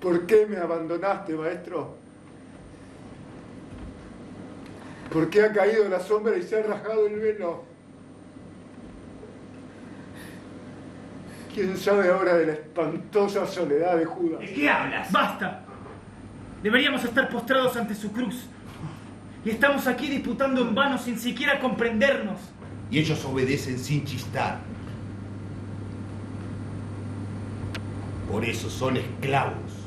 ¿Por qué me abandonaste, maestro? ¿Por qué ha caído la sombra y se ha rasgado el velo? ¿Quién sabe ahora de la espantosa soledad de Judas? ¿De qué hablas? ¡Basta! Deberíamos estar postrados ante su cruz. Y estamos aquí disputando en vano sin siquiera comprendernos. Y ellos obedecen sin chistar. Por eso son esclavos.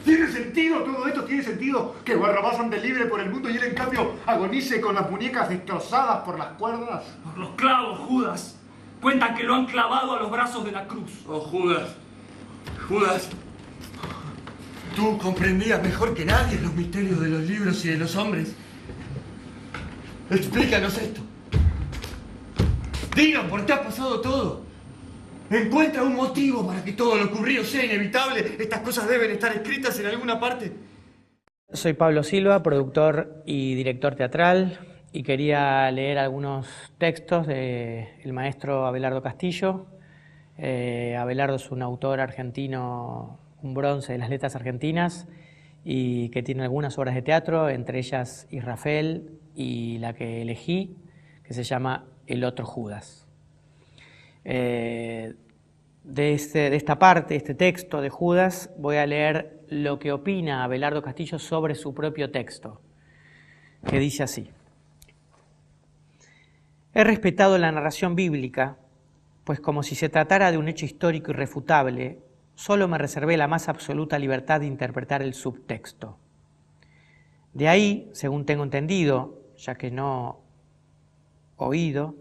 ¿Tiene sentido todo esto? ¿Tiene sentido que Barrabás ande libre por el mundo y él en cambio agonice con las muñecas destrozadas por las cuerdas? Por los clavos, Judas. Cuentan que lo han clavado a los brazos de la cruz. Oh, Judas. Judas. Tú comprendías mejor que nadie los misterios de los libros y de los hombres. Explícanos esto. Dinos por qué ha pasado todo. Encuentra un motivo para que todo lo ocurrido sea inevitable. Estas cosas deben estar escritas en alguna parte. Soy Pablo Silva, productor y director teatral, y quería leer algunos textos del maestro Abelardo Castillo. Abelardo es un autor argentino, un bronce de las letras argentinas, y que tiene algunas obras de teatro, entre ellas Israfel y la que elegí, que se llama El otro Judas. De esta parte, este texto de Judas, voy a leer lo que opina Abelardo Castillo sobre su propio texto, que dice así: he respetado la narración bíblica, pues como si se tratara de un hecho histórico irrefutable, solo me reservé la más absoluta libertad de interpretar el subtexto. De ahí, según tengo entendido, ya que no oído,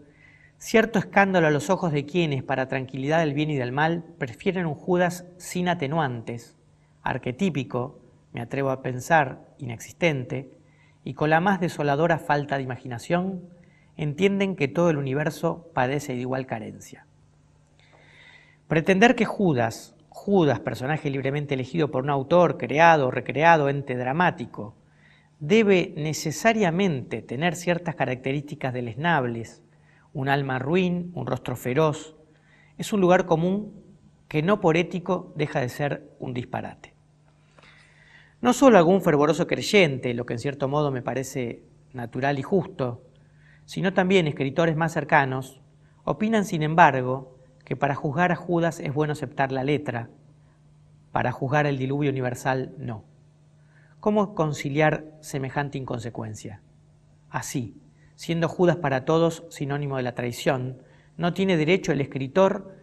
cierto escándalo a los ojos de quienes, para tranquilidad del bien y del mal, prefieren un Judas sin atenuantes, arquetípico, me atrevo a pensar, inexistente, y con la más desoladora falta de imaginación, entienden que todo el universo padece de igual carencia. Pretender que Judas, personaje libremente elegido por un autor, creado o recreado, ente dramático, debe necesariamente tener ciertas características deleznables, un alma ruin, un rostro feroz, es un lugar común que no por ético deja de ser un disparate. No solo algún fervoroso creyente, lo que en cierto modo me parece natural y justo, sino también escritores más cercanos, opinan sin embargo que para juzgar a Judas es bueno aceptar la letra, para juzgar el diluvio universal no. ¿Cómo conciliar semejante inconsecuencia? Así, siendo Judas para todos sinónimo de la traición, no tiene derecho el escritor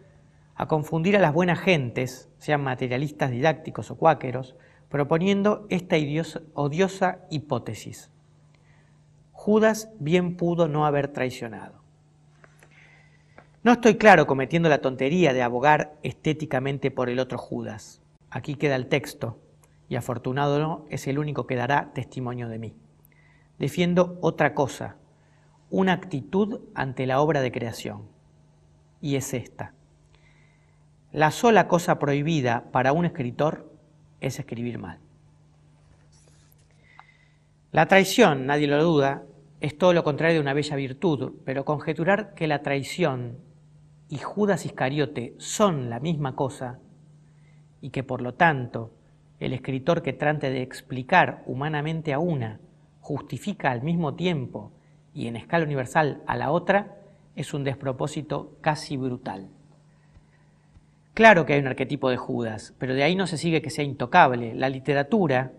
a confundir a las buenas gentes, sean materialistas didácticos o cuáqueros, proponiendo esta odiosa hipótesis. Judas bien pudo no haber traicionado. No estoy claro cometiendo la tontería de abogar estéticamente por el otro Judas. Aquí queda el texto, y afortunado no, es el único que dará testimonio de mí. Defiendo otra cosa, una actitud ante la obra de creación, y es esta. La sola cosa prohibida para un escritor es escribir mal. La traición, nadie lo duda, es todo lo contrario de una bella virtud, pero conjeturar que la traición y Judas Iscariote son la misma cosa y que por lo tanto el escritor que trate de explicar humanamente a una justifica al mismo tiempo y en escala universal a la otra es un despropósito casi brutal. Claro que hay un arquetipo de Judas, pero de ahí no se sigue que sea intocable. La literatura,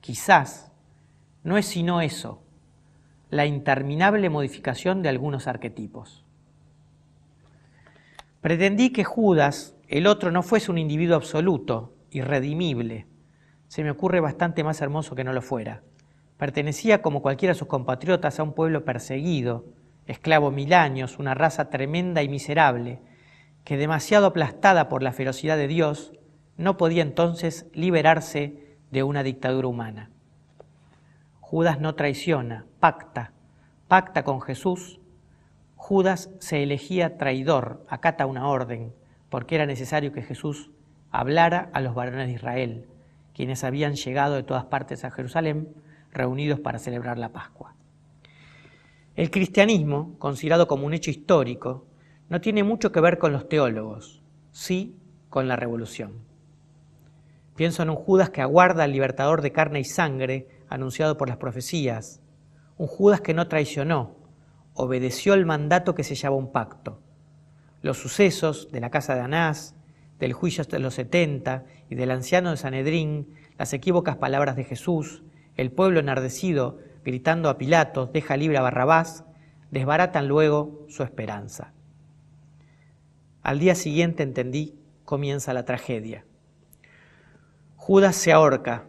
quizás, no es sino eso, la interminable modificación de algunos arquetipos. Pretendí que Judas, el otro, no fuese un individuo absoluto, irredimible. Se me ocurre bastante más hermoso que no lo fuera. Pertenecía, como cualquiera de sus compatriotas, a un pueblo perseguido, esclavo 1000 años, una raza tremenda y miserable, que demasiado aplastada por la ferocidad de Dios, no podía entonces liberarse de una dictadura humana. Judas no traiciona, pacta con Jesús. Judas se elegía traidor, acata una orden, porque era necesario que Jesús hablara a los varones de Israel, quienes habían llegado de todas partes a Jerusalén, reunidos para celebrar la Pascua. El cristianismo, considerado como un hecho histórico, no tiene mucho que ver con los teólogos, sí con la revolución. Pienso en un Judas que aguarda al libertador de carne y sangre anunciado por las profecías. Un Judas que no traicionó, obedeció el mandato que sellaba un pacto. Los sucesos de la casa de Anás, del juicio de los 70 y del anciano de Sanedrín, las equívocas palabras de Jesús, el pueblo enardecido gritando a Pilatos, deja libre a Barrabás, desbaratan luego su esperanza. Al día siguiente entendí, comienza la tragedia. Judas se ahorca,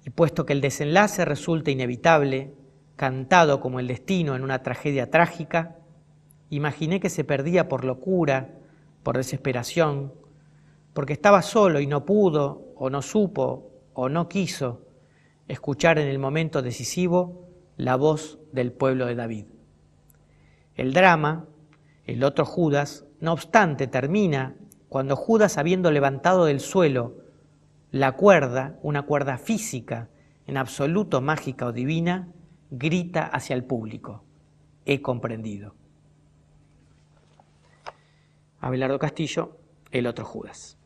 y puesto que el desenlace resulta inevitable, cantado como el destino en una tragedia trágica, imaginé que se perdía por locura, por desesperación, porque estaba solo y no pudo, o no supo, o no quiso escuchar en el momento decisivo la voz del pueblo de David. El drama, el otro Judas, no obstante, termina cuando Judas, habiendo levantado del suelo la cuerda, una cuerda física, en absoluto mágica o divina, grita hacia el público: he comprendido. Abelardo Castillo, El otro Judas.